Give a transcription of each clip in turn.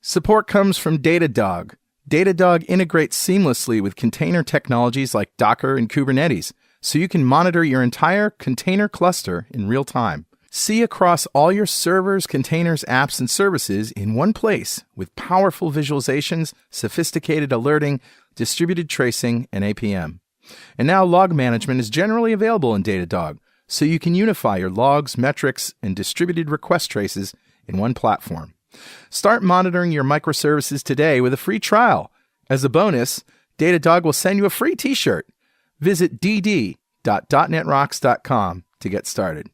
Support comes from Datadog. Datadog integrates seamlessly with container technologies like Docker and Kubernetes, so you can monitor your entire container cluster in real time. See across all your servers, containers, apps, and services in one place with powerful visualizations, sophisticated alerting, distributed tracing, and APM. And now log management is generally available in Datadog, so you can unify your logs, metrics, and distributed request traces in one platform. Start monitoring your microservices today with a free trial. As a bonus, Datadog will send you a free t-shirt. Visit dd.dotnetrocks.com to get started.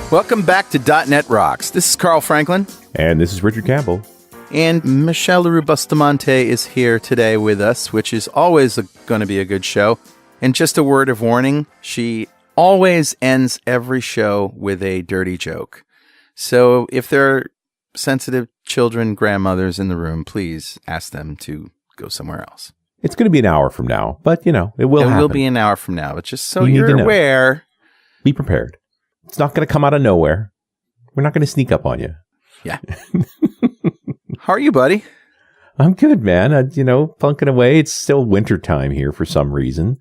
Welcome back to .NET Rocks. This is Carl Franklin. And this is Richard Campbell. And Michele Bustamante is here today with us, which is always going to be a good show. And just a word of warning, she always ends every show with a dirty joke. So if there are sensitive children, grandmothers in the room, please ask them to go somewhere else. It's going to be an hour from now, but, it will happen. It will be an hour from now, but just so you're aware. Be prepared. It's not going to come out of nowhere. We're not going to sneak up on you. Yeah. How are you, buddy? I'm good, man. Plunking away. It's still winter time here for some reason.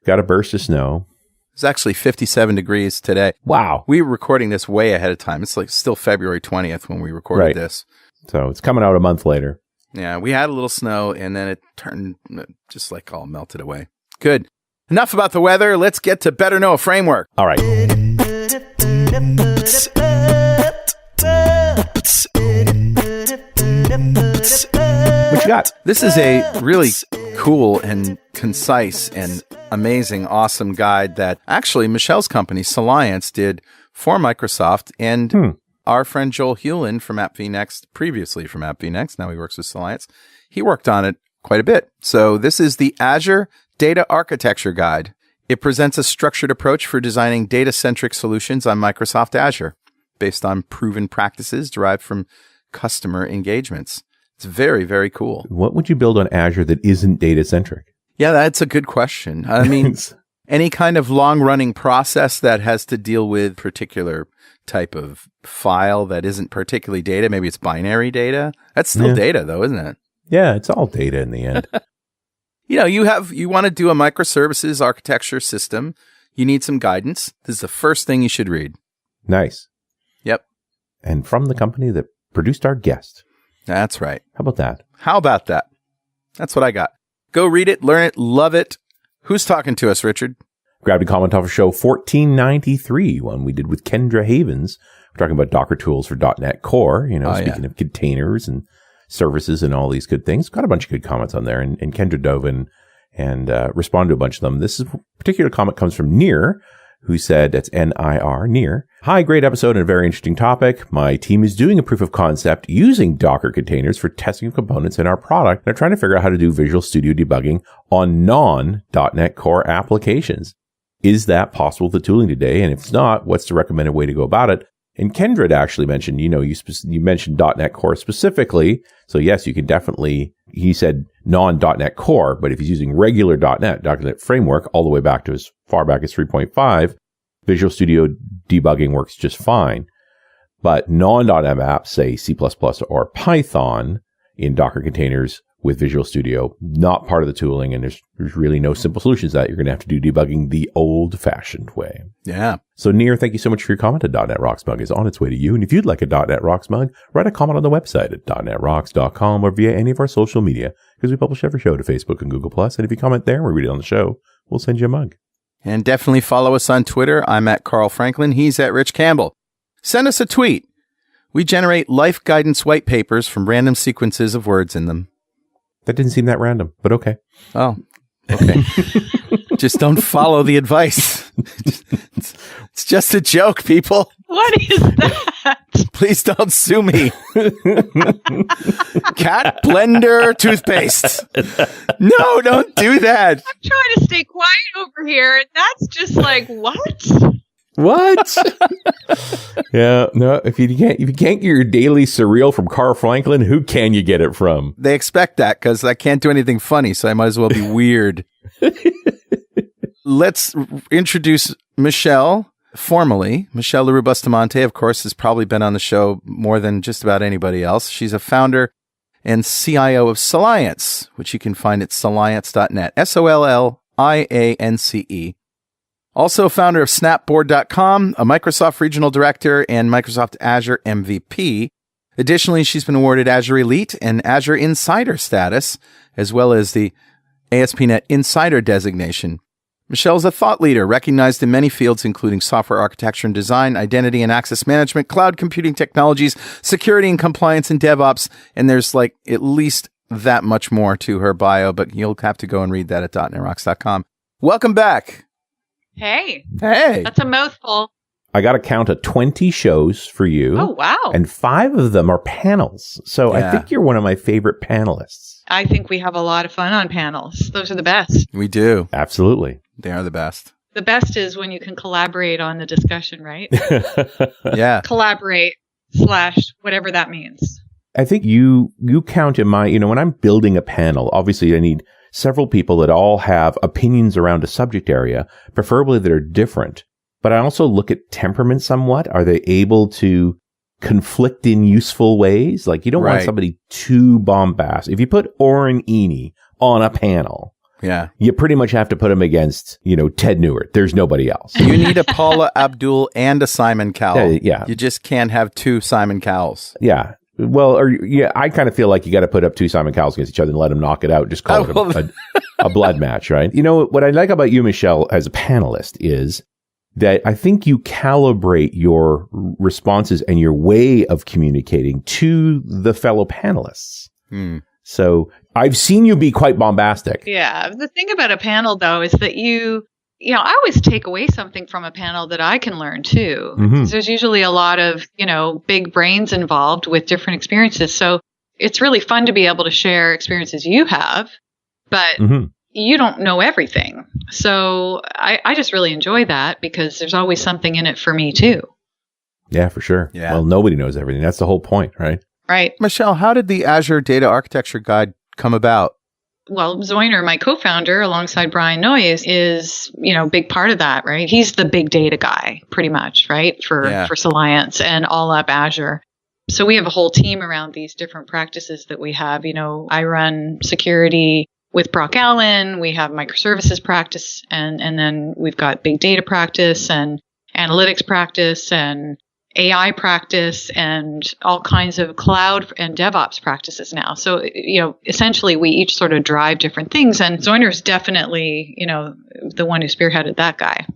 Got a burst of snow. It's actually 57 degrees today. Wow. We were recording this way ahead of time. It's like still February 20th when we recorded this. So it's coming out a month later. Yeah, we had a little snow and then it turned just like all melted away. Good. Enough about the weather. Let's get to Better Know a Framework. All right. What you got? This is a really cool and concise and amazing, awesome guide that actually Michelle's company, Soliance, did for Microsoft. And our friend Joel Hewlin from AppVNext, previously from AppVNext, now he works with Soliance, he worked on it quite a bit. So this is the Azure Data Architecture Guide. It presents a structured approach for designing data-centric solutions on Microsoft Azure based on proven practices derived from customer engagements. It's very, very cool. What would you build on Azure that isn't data-centric? Yeah, that's a good question. I mean, any kind of long-running process that has to deal with particular type of file that isn't particularly data, maybe it's binary data. That's still data, though, isn't it? Yeah, it's all data in the end. You want to do a microservices architecture system. You need some guidance. This is the first thing you should read. Nice. Yep. And from the company that produced our guest. That's right. How about that? How about that? That's what I got. Go read it, learn it, love it. Who's talking to us, Richard? Grabbed a comment off of show 1493, one we did with Kendra Havens. We're talking about Docker tools for .NET Core, speaking of containers and services and all these good things. Got a bunch of good comments on there, and Kendra dove in and responded to a bunch of them. This particular comment comes from Nir, who said, that's N-I-R, Nir. Hi, great episode and a very interesting topic. My team is doing a proof of concept using Docker containers for testing of components in our product. They're trying to figure out how to do Visual Studio debugging on non.NET Core applications. Is that possible with the tooling today? And if it's not, what's the recommended way to go about it? And Kendra actually mentioned, you mentioned .NET Core specifically. So yes, you can definitely, he said non.NET Core, but if he's using regular .NET Framework all the way back to as far back as 3.5, Visual Studio debugging works just fine. But non.NET apps, say C++ or Python in Docker containers with Visual Studio, not part of the tooling, and there's really no simple solutions to that. You're going to have to do debugging the old-fashioned way. Yeah. So, Nir, thank you so much for your comment. A .NET Rocks mug is on its way to you. And if you'd like a .NET Rocks mug, write a comment on the website at .NETRocks.com or via any of our social media, because we publish every show to Facebook and Google+. And if you comment there and we read it on the show, we'll send you a mug. And definitely follow us on Twitter. I'm at Carl Franklin. He's at Rich Campbell. Send us a tweet. We generate life guidance white papers from random sequences of words in them. That didn't seem that random, but okay. Oh, okay. Just don't follow the advice. It's just a joke, people. What is that? Please don't sue me. Cat blender toothpaste. No, don't do that. I'm trying to stay quiet over here. That's just like, what? What? Yeah, no. If you can't get your daily cereal from Carl Franklin, who can you get it from? They expect that because I can't do anything funny, so I might as well be weird. Let's introduce Michele formally. Michele Bustamante, of course, has probably been on the show more than just about anybody else. She's a founder and CIO of Soliance, which you can find at soliance.net. SOLLIANCE. Also founder of Snapboard.com, a Microsoft regional director, and Microsoft Azure MVP. Additionally, she's been awarded Azure Elite and Azure Insider status, as well as the ASP.NET Insider designation. Michele is a thought leader recognized in many fields, including software architecture and design, identity and access management, cloud computing technologies, security and compliance, and DevOps. And there's like at least that much more to her bio, but you'll have to go and read that at .NETRocks.com. Welcome back. Hey. Hey. That's a mouthful. I got to count 20 shows for you. Oh, wow. And 5 of them are panels. So I think you're one of my favorite panelists. I think we have a lot of fun on panels. Those are the best. We do. Absolutely. They are the best. The best is when you can collaborate on the discussion, right? Yeah. Collaborate / whatever that means. I think you count in my, when I'm building a panel, obviously I need several people that all have opinions around a subject area, preferably that are different. But I also look at temperament somewhat. Are they able to conflict in useful ways? Like you don't want somebody too bombastic. If you put Oren Eni on a panel, you pretty much have to put him against, Ted Newert. There's nobody else. You need a Paula Abdul and a Simon Cowell. Yeah. You just can't have 2 Simon Cowells. Yeah. Well, I kind of feel like you got to put up 2 Simon Cowells against each other and let them knock it out. Just call it a blood match, right? What I like about you, Michele, as a panelist is that I think you calibrate your responses and your way of communicating to the fellow panelists. So I've seen you be quite bombastic. Yeah. The thing about a panel, though, is that I always take away something from a panel that I can learn too. Mm-hmm. There's usually a lot of, big brains involved with different experiences. So it's really fun to be able to share experiences you have, but you don't know everything. So I just really enjoy that because there's always something in it for me too. Yeah, for sure. Yeah. Well, nobody knows everything. That's the whole point, right? Right. Michele, how did the Azure Data Architecture Guide come about? Well, Zoiner, my co-founder, alongside Brian Noyes, is, a big part of that, right? He's the big data guy, pretty much, right? For Soliance and all up Azure. So we have a whole team around these different practices that we have. I run security with Brock Allen. We have microservices practice, and then we've got big data practice and analytics practice and AI practice and all kinds of cloud and DevOps practices now. So, essentially we each sort of drive different things, and Zoiner is definitely, the one who spearheaded that guy.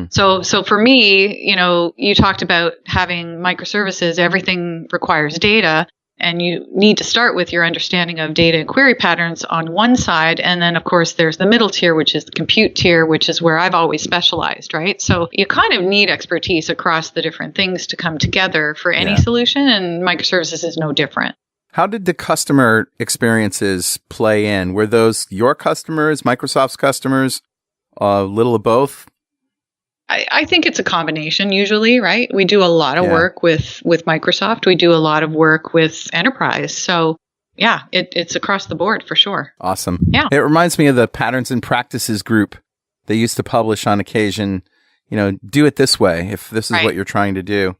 So for me, you talked about having microservices, everything requires data, and you need to start with your understanding of data and query patterns on one side. And then, of course, there's the middle tier, which is the compute tier, which is where I've always specialized, right? So you kind of need expertise across the different things to come together for any solution, and microservices is no different. How did the customer experiences play in? Were those your customers, Microsoft's customers, a little of both? I think it's a combination usually, right? We do a lot of work with Microsoft. We do a lot of work with enterprise. So yeah, it's across the board for sure. Awesome. Yeah. It reminds me of the Patterns and Practices group they used to publish on occasion, do it this way if this is what you're trying to do.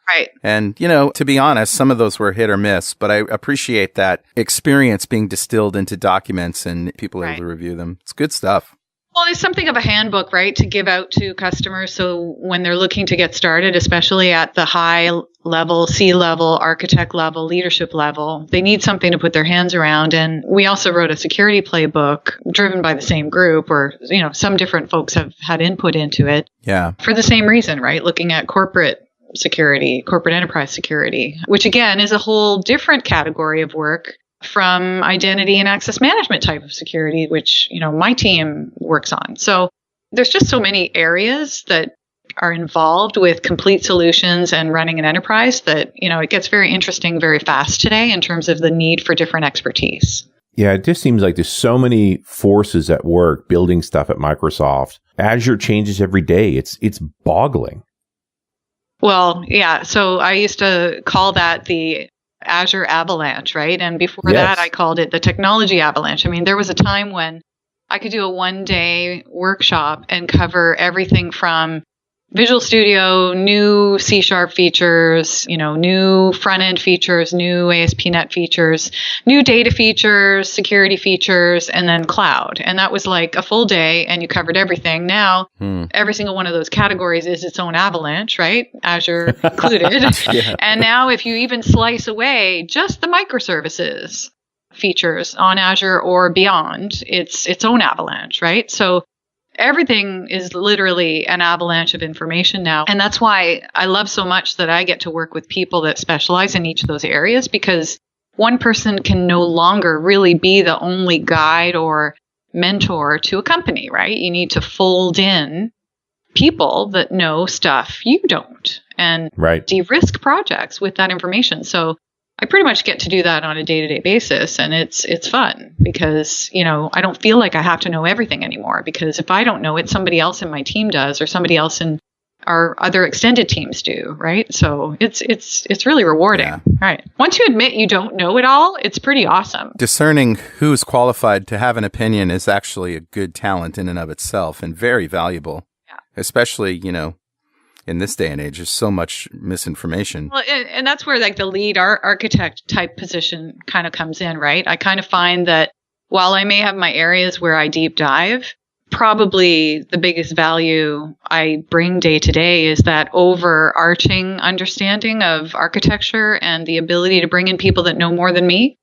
Right. And, to be honest, some of those were hit or miss, but I appreciate that experience being distilled into documents and people able to review them. It's good stuff. Well, there's something of a handbook, right, to give out to customers. So when they're looking to get started, especially at the high level, C-level, architect level, leadership level, they need something to put their hands around. And we also wrote a security playbook driven by the same group, or, some different folks have had input into it. Yeah. For the same reason, right? Looking at corporate security, corporate enterprise security, which again is a whole different category of work from identity and access management type of security, which, my team works on. So there's just so many areas that are involved with complete solutions and running an enterprise that, it gets very interesting very fast today in terms of the need for different expertise. Yeah, it just seems like there's so many forces at work building stuff at Microsoft. Azure changes every day. It's boggling. Well, yeah. So I used to call that the Azure avalanche, right? And before that, I called it the technology avalanche. I mean, there was a time when I could do a 1-day workshop and cover everything from Visual Studio, new C# features, new front end features, new ASP.NET features, new data features, security features, and then cloud. And that was like a full day and you covered everything. Now, every single one of those categories is its own avalanche, right? Azure included. Yeah. And now if you even slice away just the microservices features on Azure or beyond, it's its own avalanche, right? So everything is literally an avalanche of information now. And that's why I love so much that I get to work with people that specialize in each of those areas, because one person can no longer really be the only guide or mentor to a company, right? You need to fold in people that know stuff you don't and de-risk projects with that information. So I pretty much get to do that on a day-to-day basis, and it's fun because, I don't feel like I have to know everything anymore, because if I don't know it, somebody else in my team does, or somebody else in our other extended teams do, right? So it's really rewarding. Yeah. Right. Once you admit you don't know it all, it's pretty awesome. Discerning who's qualified to have an opinion is actually a good talent in and of itself and very valuable, especially, in this day and age. There's so much misinformation. Well, and that's where like the lead architect type position kind of comes in, right? I kind of find that while I may have my areas where I deep dive, probably the biggest value I bring day to day is that overarching understanding of architecture and the ability to bring in people that know more than me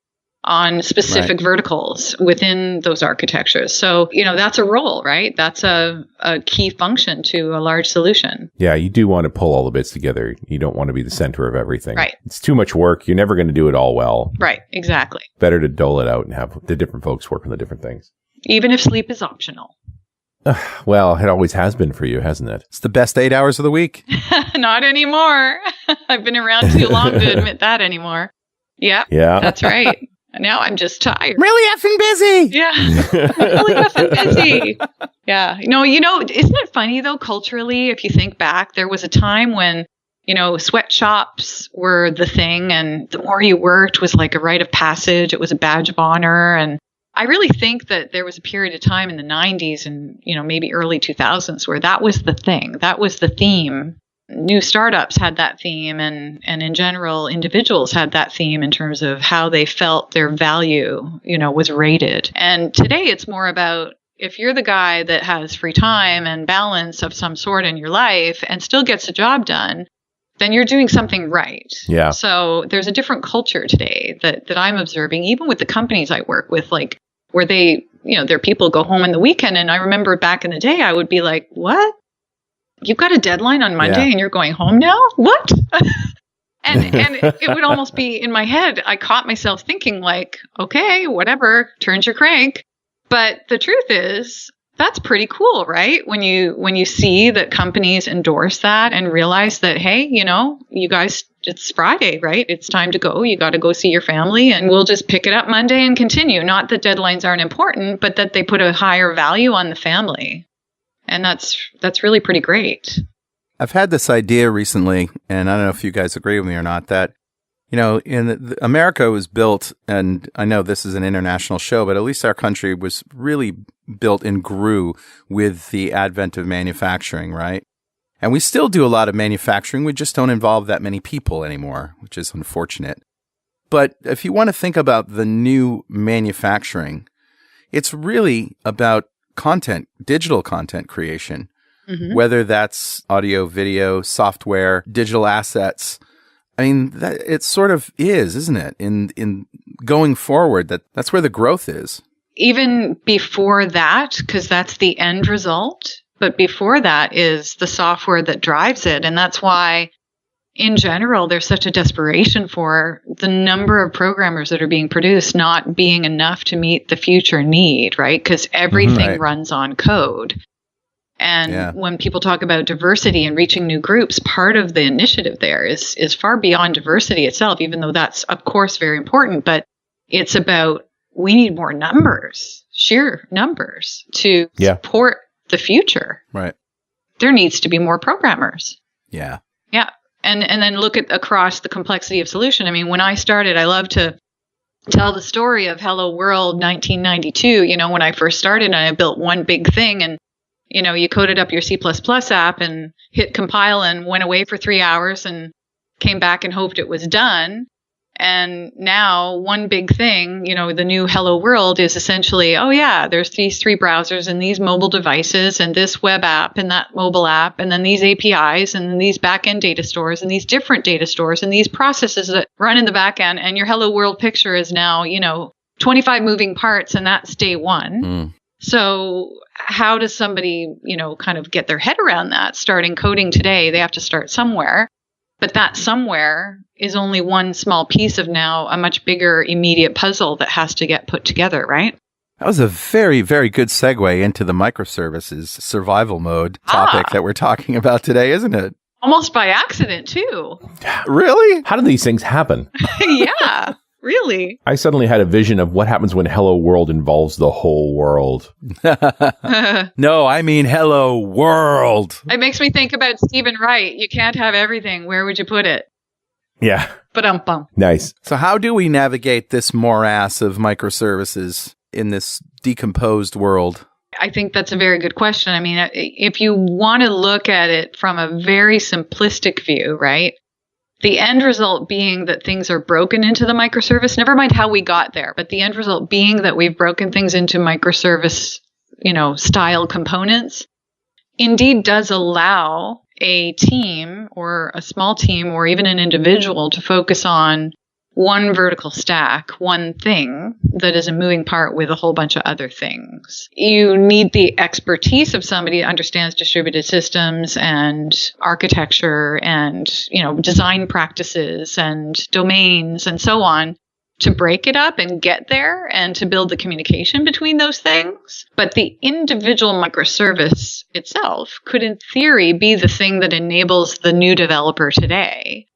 on specific verticals within those architectures. So, that's a role, right? That's a key function to a large solution. Yeah, you do want to pull all the bits together. You don't want to be the center of everything. Right. It's too much work. You're never going to do it all well. Right, exactly. Better to dole it out and have the different folks work on the different things. Even if sleep is optional. Well, it always has been for you, hasn't it? It's the best 8 hours of the week. Not anymore. I've been around too long to admit that anymore. Yeah, that's right. Now I'm just tired. Really effing busy. Yeah. Really effing busy. Yeah. Isn't it funny though, culturally, if you think back, there was a time when, sweatshops were the thing, and the more you worked was like a rite of passage. It was a badge of honor. And I really think that there was a period of time in the 90s and, maybe early 2000s where that was the thing. That was the theme. New startups had that theme, and in general, individuals had that theme in terms of how they felt their value, was rated. And today it's more about if you're the guy that has free time and balance of some sort in your life and still gets the job done, then you're doing something right. Yeah. So there's a different culture today that I'm observing, even with the companies I work with, like where they, their people go home on the weekend. And I remember back in the day, I would be like, what? You've got a deadline on Monday and you're going home now? What? and it would almost be in my head. I caught myself thinking like, okay, whatever, turns your crank. But the truth is, that's pretty cool, right? When you see that companies endorse that and realize that, hey, you guys, it's Friday, right? It's time to go. You got to go see your family, and we'll just pick it up Monday and continue. Not that deadlines aren't important, but that they put a higher value on the family. And that's really pretty great. I've had this idea recently, and I don't know if you guys agree with me or not, that, America was built, and I know this is an international show, but at least our country was really built and grew with the advent of manufacturing, right? And we still do a lot of manufacturing. We just don't involve that many people anymore, which is unfortunate. But if you want to think about the new manufacturing, it's really about content, digital content creation, whether that's audio, video, software, digital assets. I mean, it sort of is, isn't it? In going forward, that's where the growth is. Even before that, because that's the end result. But before that is the software that drives it. And that's why, in general, there's such a desperation for the number of programmers that are being produced not being enough to meet the future need, right? Because everything runs on code. And when people talk about diversity and reaching new groups, part of the initiative there is far beyond diversity itself, even though that's, of course, very important. But it's about we need more numbers, sheer numbers, to support the future. Right. There needs to be more programmers. Yeah. Yeah. And then look at across the complexity of solution. I mean, when I started, I love to tell the story of Hello World 1992. When I first started, and I built one big thing, and you coded up your C++ app and hit compile and went away for 3 hours and came back and hoped it was done. And now one big thing, the new Hello World is essentially, oh yeah, there's these 3 browsers and these mobile devices and this web app and that mobile app and then these APIs and then these backend data stores and these different data stores and these processes that run in the backend. And your Hello World picture is now, 25 moving parts, and that's day one. So how does somebody, kind of get their head around that? Starting coding today, they have to start somewhere. But that somewhere is only one small piece of now a much bigger immediate puzzle that has to get put together, right? That was a very, very good segue into the microservices survival mode topic that we're talking about today, isn't it? Almost by accident, too. Really? How do these things happen? Yeah, really. I suddenly had a vision of what happens when Hello World involves the whole world. No, I mean Hello World. It makes me think about Stephen Wright. You can't have everything. Where would you put it? Yeah. Ba-dum-bum. Nice. So how do we navigate this morass of microservices in this decomposed world? I think that's a very good question. I mean, if you want to look at it from a very simplistic view, right? The end result being that things are broken into the microservice, never mind how we got there, but the end result being that we've broken things into microservice, style components, indeed does allow a team or a small team or even an individual to focus on one vertical stack, one thing that is a moving part with a whole bunch of other things. You need the expertise of somebody that understands distributed systems and architecture and, design practices and domains and so on to break it up and get there and to build the communication between those things. But the individual microservice itself could, in theory, be the thing that enables the new developer today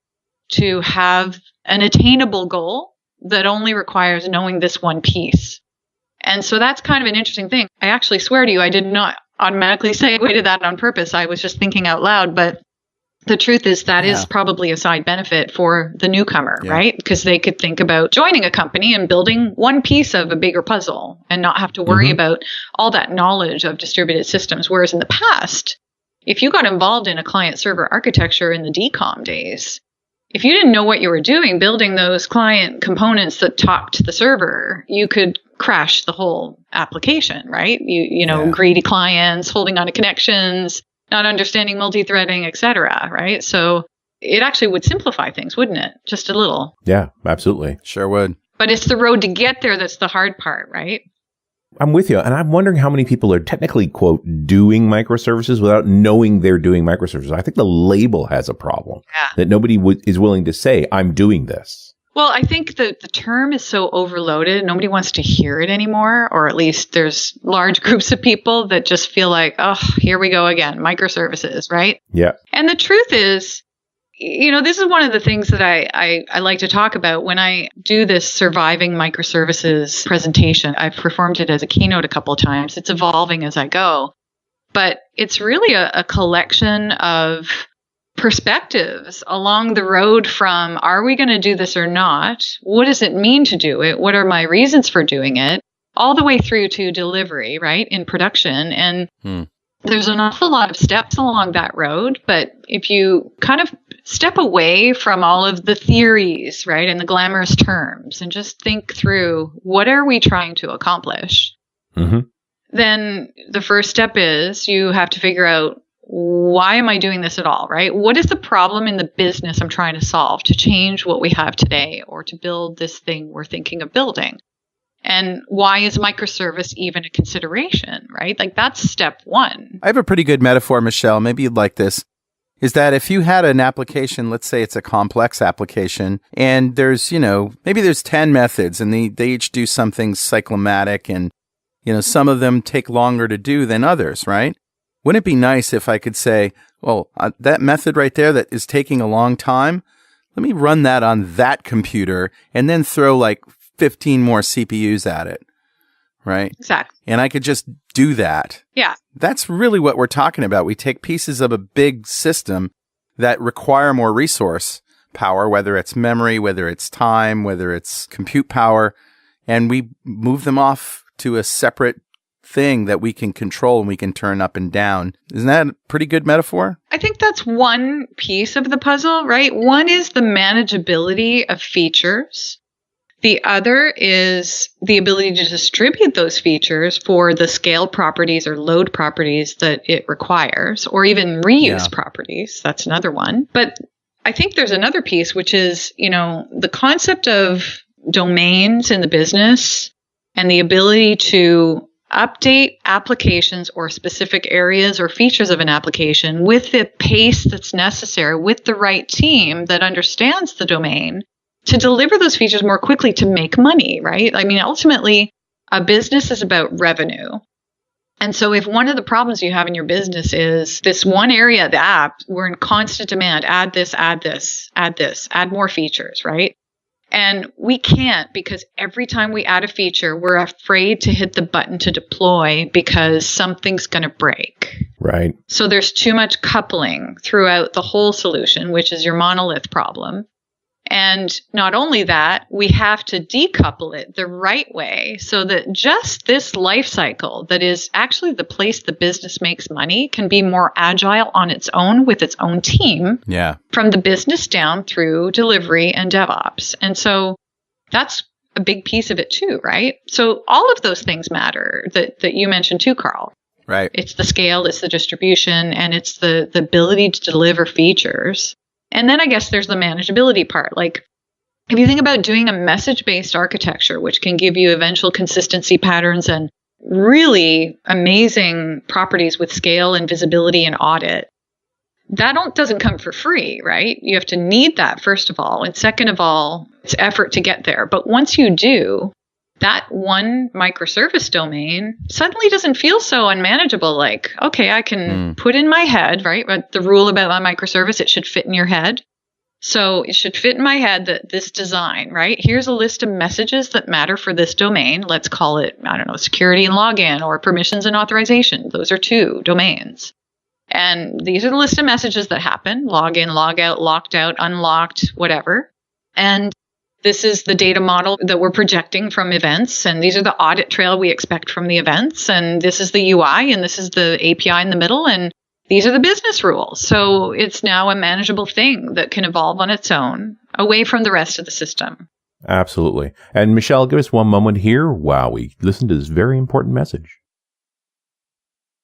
to have an attainable goal that only requires knowing this one piece. And so that's kind of an interesting thing. I actually swear to you, I did not automatically segue to that on purpose. I was just thinking out loud, but the truth is that is probably a side benefit for the newcomer, right? Because they could think about joining a company and building one piece of a bigger puzzle and not have to worry about all that knowledge of distributed systems. Whereas in the past, if you got involved in a client-server architecture in the DCOM days, if you didn't know what you were doing, building those client components that talk to the server, you could crash the whole application, right? Greedy clients, holding on to connections, not understanding multi-threading, et cetera, right? So it actually would simplify things, wouldn't it? Just a little. Yeah, absolutely. Sure would. But it's the road to get there that's the hard part, right? I'm with you. And I'm wondering how many people are technically, quote, doing microservices without knowing they're doing microservices. I think the label has a problem. That nobody is willing to say, I'm doing this. Well, I think the term is so overloaded. Nobody wants to hear it anymore, or at least there's large groups of people that just feel like, oh, here we go again, microservices, right? Yeah. And the truth is, this is one of the things that I like to talk about when I do this surviving microservices presentation. I've performed it as a keynote a couple of times. It's evolving as I go. But it's really a collection of perspectives along the road from, are we going to do this or not? What does it mean to do it? What are my reasons for doing it? All the way through to delivery, right, in production. And there's an awful lot of steps along that road. But if you kind of step away from all of the theories, right, and the glamorous terms, and just think through, what are we trying to accomplish? Then the first step is you have to figure out, why am I doing this at all, right? What is the problem in the business I'm trying to solve to change what we have today or to build this thing we're thinking of building? And why is microservice even a consideration, right? Like, that's step one. I have a pretty good metaphor, Michele. Maybe you'd like this. Is that if you had an application, let's say it's a complex application, and there's, maybe there's 10 methods, and they each do something cyclomatic, and, some of them take longer to do than others, right? Wouldn't it be nice if I could say, well, that method right there that is taking a long time, let me run that on that computer and then throw like 15 more CPUs at it, right? Exactly. And I could just do that. Yeah. That's really what we're talking about. We take pieces of a big system that require more resource power, whether it's memory, whether it's time, whether it's compute power, and we move them off to a separate thing that we can control and we can turn up and down. Isn't that a pretty good metaphor? I think that's one piece of the puzzle, right? One is the manageability of features. The other is the ability to distribute those features for the scale properties or load properties that it requires, or even reuse properties. That's another one. But I think there's another piece, which is, the concept of domains in the business and the ability to update applications or specific areas or features of an application with the pace that's necessary, with the right team that understands the domain to deliver those features more quickly to make money, right? I mean, ultimately, a business is about revenue. And so if one of the problems you have in your business is this one area of the app, we're in constant demand, add this, add this, add this, add more features, right? And we can't, because every time we add a feature, we're afraid to hit the button to deploy because something's going to break. Right. So there's too much coupling throughout the whole solution, which is your monolith problem. And not only that, we have to decouple it the right way so that just this life cycle that is actually the place the business makes money can be more agile on its own with its own team. Yeah. From the business down through delivery and DevOps. And so that's a big piece of it too, right? So all of those things matter that you mentioned too, Carl. Right. It's the scale, it's the distribution, and it's the ability to deliver features. And then I guess there's the manageability part. Like if you think about doing a message-based architecture, which can give you eventual consistency patterns and really amazing properties with scale and visibility and audit, that doesn't come for free, right? You have to need that, first of all. And second of all, it's effort to get there. But once you do, that one microservice domain suddenly doesn't feel so unmanageable. Like, okay, I can put in my head, right? But the rule about my microservice, it should fit in your head. So it should fit in my head that this design, right? Here's a list of messages that matter for this domain. Let's call it, security and login or permissions and authorization. Those are two domains. And these are the list of messages that happen: login, logout, locked out, unlocked, whatever. And this is the data model that we're projecting from events. And these are the audit trail we expect from the events. And this is the UI, and this is the API in the middle. And these are the business rules. So it's now a manageable thing that can evolve on its own, away from the rest of the system. Absolutely. And Michele, give us one moment here while we listen to this very important message.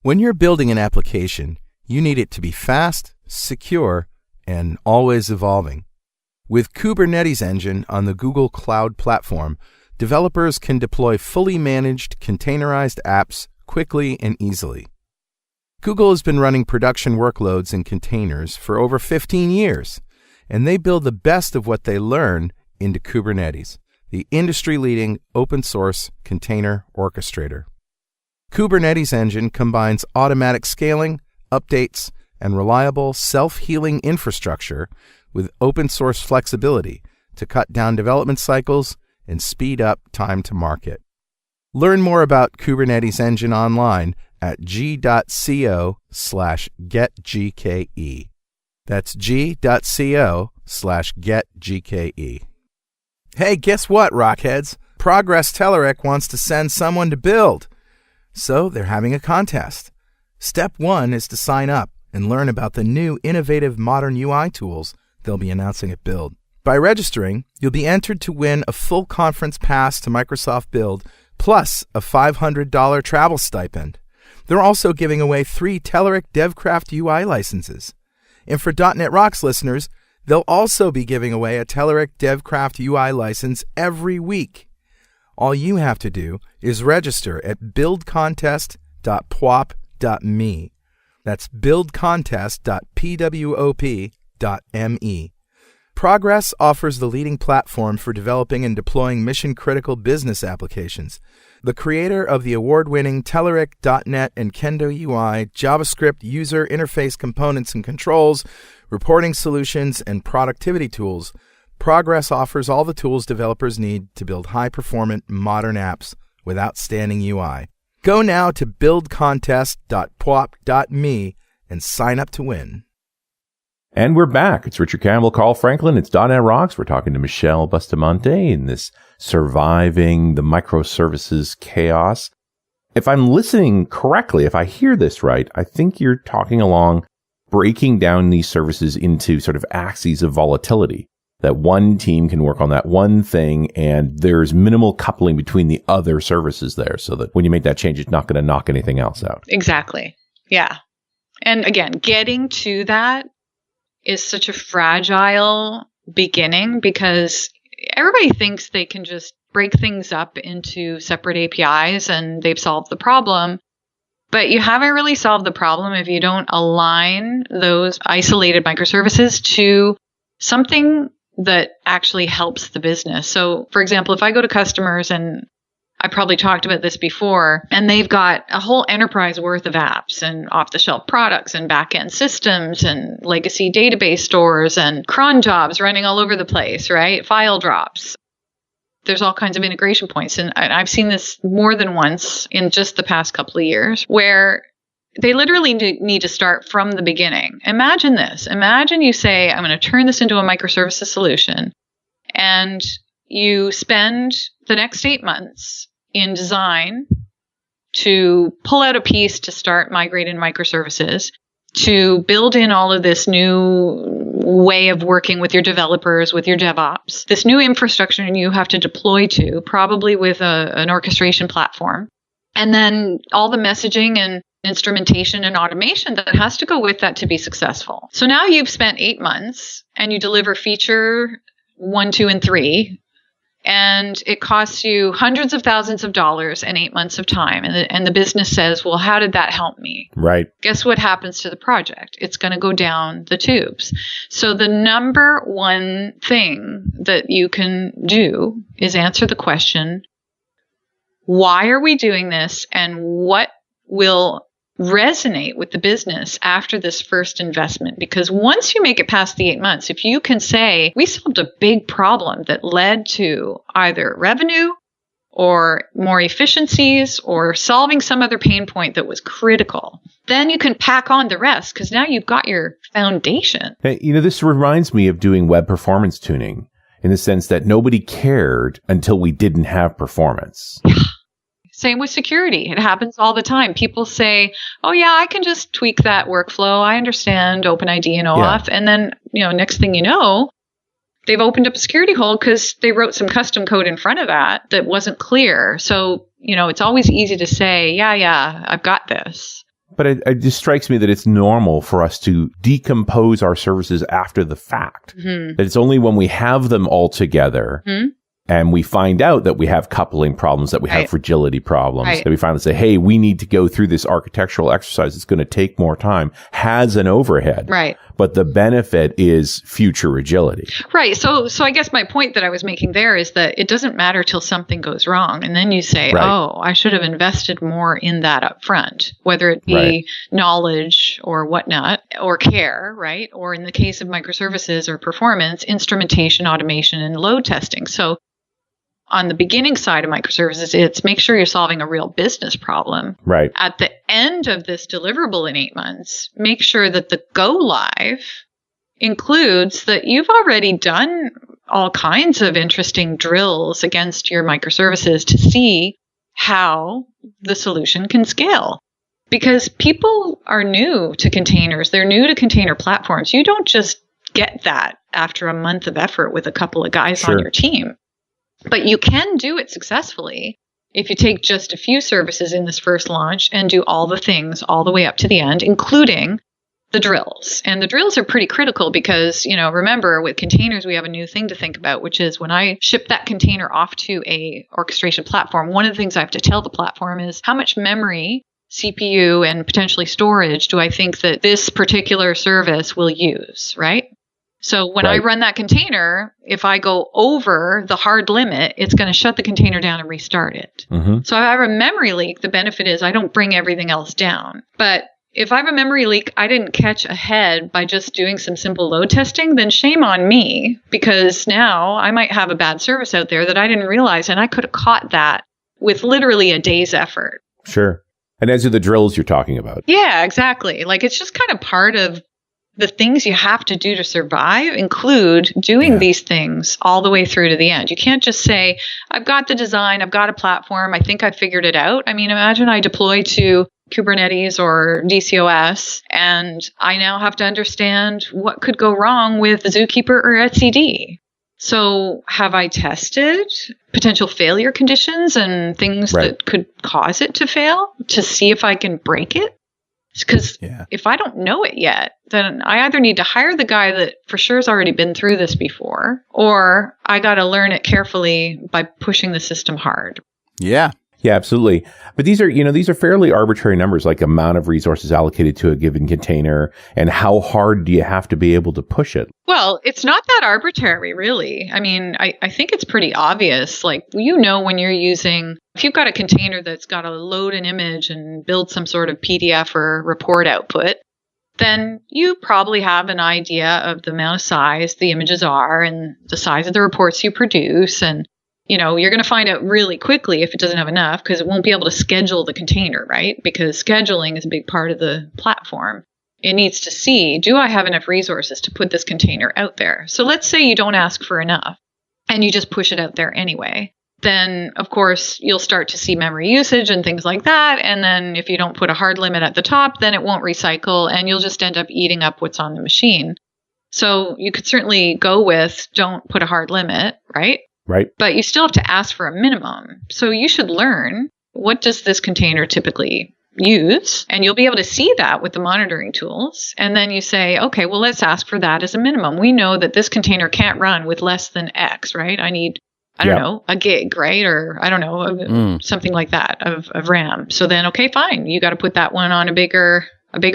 When you're building an application, you need it to be fast, secure, and always evolving. With Kubernetes Engine on the Google Cloud Platform, developers can deploy fully managed, containerized apps quickly and easily. Google has been running production workloads in containers for over 15 years, and they build the best of what they learn into Kubernetes, the industry-leading open-source container orchestrator. Kubernetes Engine combines automatic scaling, updates, and reliable self-healing infrastructure with open-source flexibility to cut down development cycles and speed up time to market. Learn more about Kubernetes Engine online at g.co/getgke. That's g.co/getgke. Hey, guess what, Rockheads? Progress Telerik wants to send someone to build. So they're having a contest. Step 1 is to sign up and learn about the new innovative modern UI tools they'll be announcing at Build. By registering, you'll be entered to win a full conference pass to Microsoft Build plus a $500 travel stipend. They're also giving away 3 Telerik DevCraft UI licenses. And for .NET Rocks listeners, they'll also be giving away a Telerik DevCraft UI license every week. All you have to do is register at buildcontest.pwop.me. That's buildcontest.pwop.me. Progress offers the leading platform for developing and deploying mission-critical business applications. The creator of the award-winning Telerik, .NET, and Kendo UI, JavaScript user interface components and controls, reporting solutions, and productivity tools, Progress offers all the tools developers need to build high-performant, modern apps with outstanding UI. Go now to buildcontest.pwop.me and sign up to win. And we're back. It's Richard Campbell, Carl Franklin. It's .NET Rocks. We're talking to Michele Bustamante in this surviving the microservices chaos. If I'm listening correctly, if I hear this right, I think you're talking along breaking down these services into sort of axes of volatility, that one team can work on that one thing and there's minimal coupling between the other services there, so that when you make that change, it's not going to knock anything else out. Exactly. Yeah. And again, getting to that is such a fragile beginning because everybody thinks they can just break things up into separate APIs and they've solved the problem. But you haven't really solved the problem if you don't align those isolated microservices to something that actually helps the business. So, for example, if I go to customers, and I probably talked about this before, and they've got a whole enterprise worth of apps and off-the-shelf products and back-end systems and legacy database stores and cron jobs running all over the place, right? File drops. There's all kinds of integration points. And I've seen this more than once in just the past couple of years where they literally need to start from the beginning. Imagine this. Imagine you say, I'm going to turn this into a microservices solution. And you spend the next 8 months in design to pull out a piece to start migrating microservices, to build in all of this new way of working with your developers, with your DevOps, this new infrastructure you have to deploy to, probably with an orchestration platform. And then all the messaging and instrumentation and automation that has to go with that to be successful. So now you've spent 8 months and you deliver feature 1, 2, and 3. And it costs you hundreds of thousands of dollars and 8 months of time. And the business says, well, how did that help me? Right. Guess what happens to the project? It's going to go down the tubes. So the number one thing that you can do is answer the question, why are we doing this? And what will resonate with the business after this first investment? Because once you make it past the 8 months, if you can say, we solved a big problem that led to either revenue or more efficiencies or solving some other pain point that was critical, then you can pack on the rest because now you've got your foundation. Hey, this reminds me of doing web performance tuning in the sense that nobody cared until we didn't have performance. Same with security. It happens all the time. People say, oh, yeah, I can just tweak that workflow. I understand OpenID and OAuth. Yeah. And then, next thing you know, they've opened up a security hole because they wrote some custom code in front of that wasn't clear. So, it's always easy to say, yeah, I've got this. But it just strikes me that it's normal for us to decompose our services after the fact. Mm-hmm. That it's only when we have them all together and we find out that we have coupling problems, that we have fragility problems, that we finally say, hey, we need to go through this architectural exercise. It's going to take more time, has an overhead. Right. But the benefit is future agility. Right. So I guess my point that I was making there is that it doesn't matter till something goes wrong. And then you say, oh, I should have invested more in that up front, whether it be knowledge or whatnot, or care, right? Or in the case of microservices or performance, instrumentation, automation, and load testing. So on the beginning side of microservices, it's make sure you're solving a real business problem. Right. At the end of this deliverable in 8 months, make sure that the go live includes that you've already done all kinds of interesting drills against your microservices to see how the solution can scale. Because people are new to containers. They're new to container platforms. You don't just get that after a month of effort with a couple of guys on your team. But you can do it successfully if you take just a few services in this first launch and do all the things all the way up to the end, including the drills. And the drills are pretty critical because, remember, with containers, we have a new thing to think about, which is when I ship that container off to a orchestration platform, one of the things I have to tell the platform is how much memory, CPU, and potentially storage do I think that this particular service will use, right? So when I run that container, if I go over the hard limit, it's going to shut the container down and restart it. Mm-hmm. So if I have a memory leak, the benefit is I don't bring everything else down. But if I have a memory leak I didn't catch ahead by just doing some simple load testing, then shame on me, because now I might have a bad service out there that I didn't realize, and I could have caught that with literally a day's effort. Sure. And those are the drills you're talking about. Yeah, exactly. Like, it's just kind of part of the things you have to do to survive include doing these things all the way through to the end. You can't just say, I've got the design, I've got a platform, I think I figured it out. I mean, imagine I deploy to Kubernetes or DCOS, and I now have to understand what could go wrong with Zookeeper or etcd. So have I tested potential failure conditions and things that could cause it to fail to see if I can break it? Because if I don't know it yet, then I either need to hire the guy that for sure has already been through this before, or I got to learn it carefully by pushing the system hard. Yeah. Yeah, absolutely. But these are fairly arbitrary numbers, like amount of resources allocated to a given container and how hard do you have to be able to push it? Well, it's not that arbitrary, really. I mean, I think it's pretty obvious. Like, when you're using, if you've got a container that's got to load an image and build some sort of PDF or report output, then you probably have an idea of the amount of size the images are and the size of the reports you produce. And you're going to find out really quickly if it doesn't have enough because it won't be able to schedule the container, right? Because scheduling is a big part of the platform. It needs to see, do I have enough resources to put this container out there? So let's say you don't ask for enough and you just push it out there anyway. Then, of course, you'll start to see memory usage and things like that. And then if you don't put a hard limit at the top, then it won't recycle and you'll just end up eating up what's on the machine. So you could certainly go with don't put a hard limit, right? Right. But you still have to ask for a minimum. So you should learn, what does this container typically use? And you'll be able to see that with the monitoring tools. And then you say, okay, well, let's ask for that as a minimum. We know that this container can't run with less than X, right? I need, I don't know, a gig, right? Or I don't know, something like that of RAM. So then, okay, fine. You got to put that one on a bigger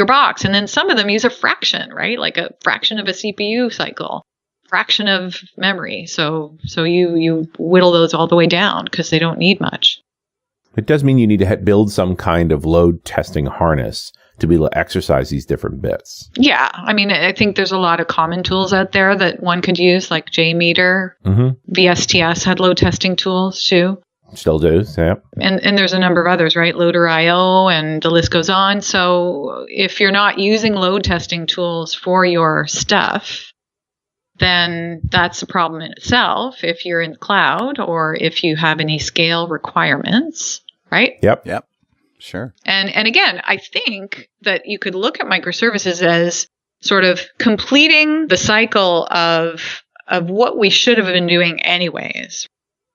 box. And then some of them use a fraction, right? Like a fraction of a CPU cycle. Fraction of memory. So you whittle those all the way down because they don't need much. It does mean you need to build some kind of load testing harness to be able to exercise these different bits. Yeah. I mean, I think there's a lot of common tools out there that one could use, like JMeter. VSTS had load testing tools too. Still do, yeah. And there's a number of others, right? Loader.io, and the list goes on. So if you're not using load testing tools for your stuff, then that's a problem in itself if you're in the cloud or if you have any scale requirements, right? Yep. Sure. And again, I think that you could look at microservices as sort of completing the cycle of what we should have been doing anyways.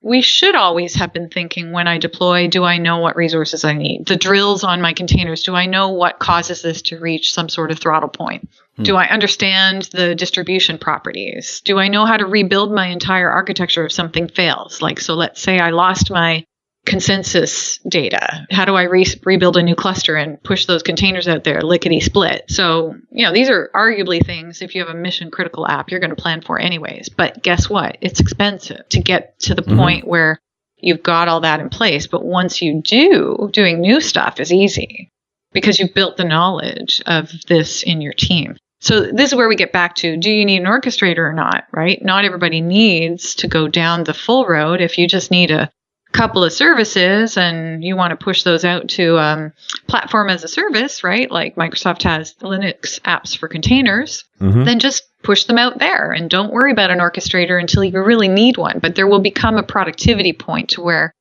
We should always have been thinking, when I deploy, do I know what resources I need? The drills on my containers, do I know what causes this to reach some sort of throttle point? Do I understand the distribution properties? Do I know how to rebuild my entire architecture if something fails? Like, so let's say I lost my consensus data. How do I rebuild a new cluster and push those containers out there lickety split? So, these are arguably things, if you have a mission critical app, you're going to plan for anyways. But guess what? It's expensive to get to the point where you've got all that in place. But once you do, doing new stuff is easy because you've built the knowledge of this in your team. So this is where we get back to, do you need an orchestrator or not, right? Not everybody needs to go down the full road. If you just need a couple of services and you want to push those out to platform as a service, right? Like Microsoft has Linux apps for containers, then just push them out there and don't worry about an orchestrator until you really need one. But there will become a productivity point to where,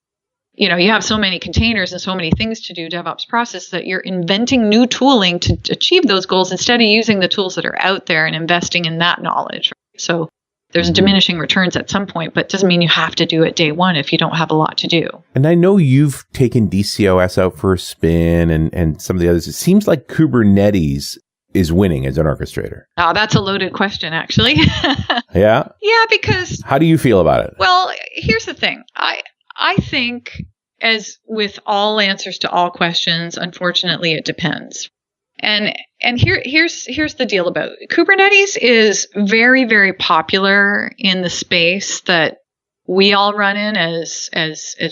you have so many containers and so many things to do DevOps process that you're inventing new tooling to achieve those goals instead of using the tools that are out there and investing in that knowledge. Right? So there's diminishing returns at some point, but it doesn't mean you have to do it day one if you don't have a lot to do. And I know you've taken DCOS out for a spin and some of the others. It seems like Kubernetes is winning as an orchestrator. Oh, that's a loaded question, actually. Yeah? Yeah, because... How do you feel about it? Well, here's the thing. I think, as with all answers to all questions, unfortunately, it depends. And here's the deal about it. Kubernetes is very, very popular in the space that we all run in as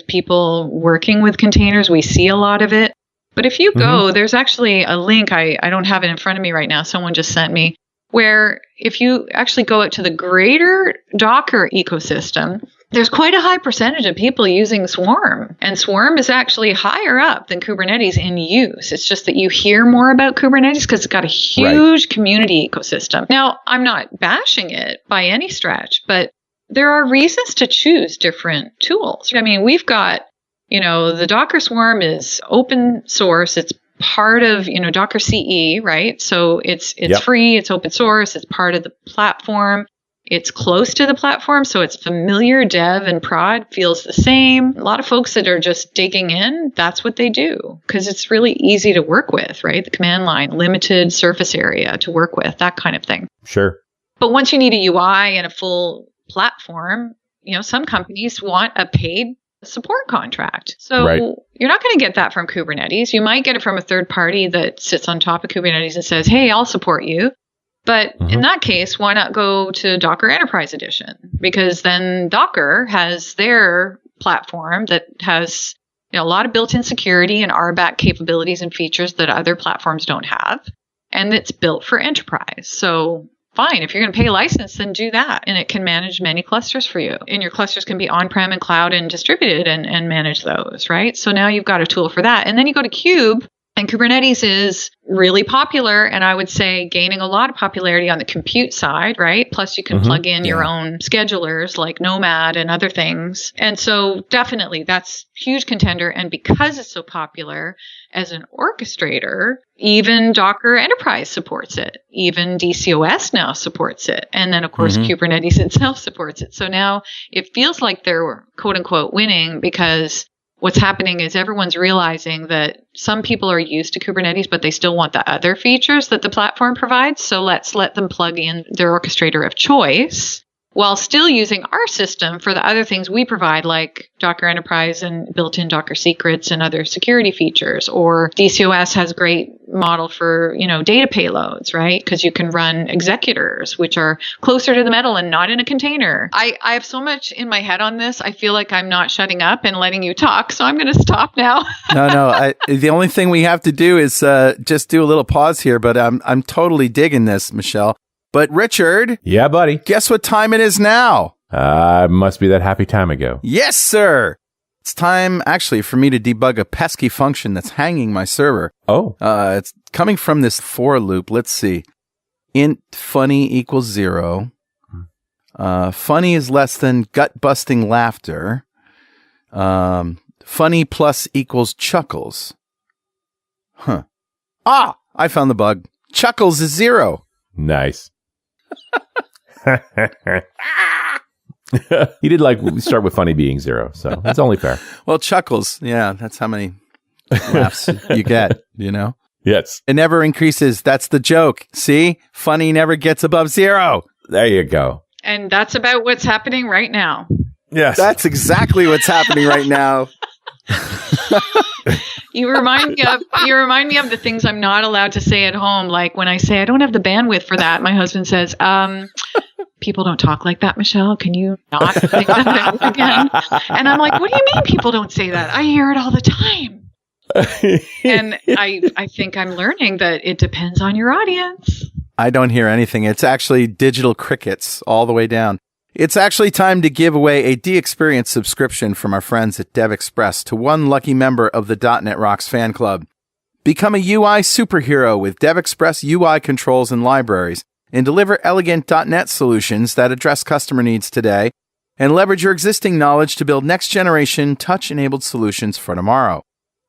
people working with containers. We see a lot of it. But if you go, there's actually a link. I don't have it in front of me right now. Someone just sent me, where if you actually go out to the greater Docker ecosystem, there's quite a high percentage of people using Swarm, and Swarm is actually higher up than Kubernetes in use. It's just that you hear more about Kubernetes because it's got a huge community ecosystem. Now, I'm not bashing it by any stretch, but there are reasons to choose different tools. I mean, we've got, the Docker Swarm is open source. It's part of, Docker CE, right? So it's free, it's open source, it's part of the platform. It's close to the platform, so it's familiar. Dev and prod feels the same. A lot of folks that are just digging in, that's what they do because it's really easy to work with, right? The command line, limited surface area to work with, that kind of thing. Sure. But once you need a UI and a full platform, some companies want a paid support contract. So you're not going to get that from Kubernetes. You might get it from a third party that sits on top of Kubernetes and says, hey, I'll support you. But in that case, why not go to Docker Enterprise Edition? Because then Docker has their platform that has a lot of built-in security and RBAC capabilities and features that other platforms don't have. And it's built for enterprise. So fine, if you're going to pay a license, then do that. And it can manage many clusters for you. And your clusters can be on-prem and cloud and distributed and manage those, right? So now you've got a tool for that. And then you go to Kube. And Kubernetes is really popular, and I would say gaining a lot of popularity on the compute side, right? Plus, you can plug in your own schedulers like Nomad and other things. And so definitely that's huge contender. And because it's so popular as an orchestrator, even Docker Enterprise supports it. Even DCOS now supports it. And then, of course, Kubernetes itself supports it. So now it feels like they're quote unquote winning because what's happening is everyone's realizing that some people are used to Kubernetes, but they still want the other features that the platform provides. So let's let them plug in their orchestrator of choice while still using our system for the other things we provide, like Docker Enterprise and built-in Docker secrets and other security features. Or DCOS has a great model for, data payloads, right? Because you can run executors, which are closer to the metal and not in a container. I have so much in my head on this. I feel like I'm not shutting up and letting you talk, so I'm going to stop now. No. The only thing we have to do is just do a little pause here, but I'm totally digging this, Michele. But Richard. Yeah, buddy. Guess what time it is now? Must be that happy time ago. Yes, sir. It's time, actually, for me to debug a pesky function that's hanging my server. Oh. It's coming from this for loop. Let's see. Int funny equals 0. Funny is less than gut-busting laughter. Funny plus equals chuckles. Huh. I found the bug. Chuckles is 0. Nice. He did start with funny being 0, so it's only fair. Well, chuckles, yeah, that's how many laughs you get, Yes. It never increases. That's the joke. See? Funny never gets above 0. There you go. And that's about what's happening right now. Yes. That's exactly what's happening right now. You remind me of the things I'm not allowed to say at home. Like when I say I don't have the bandwidth for that, my husband says, people don't talk like that, Michele. Can you not say that again? And I'm like, what do you mean people don't say that? I hear it all the time. And I think I'm learning that it depends on your audience. I don't hear anything. It's actually digital crickets all the way down. It's actually time to give away a DXperience subscription from our friends at DevExpress to one lucky member of the .NET Rocks fan club. Become a UI superhero with DevExpress UI controls and libraries, and deliver elegant .NET solutions that address customer needs today, and leverage your existing knowledge to build next-generation touch-enabled solutions for tomorrow.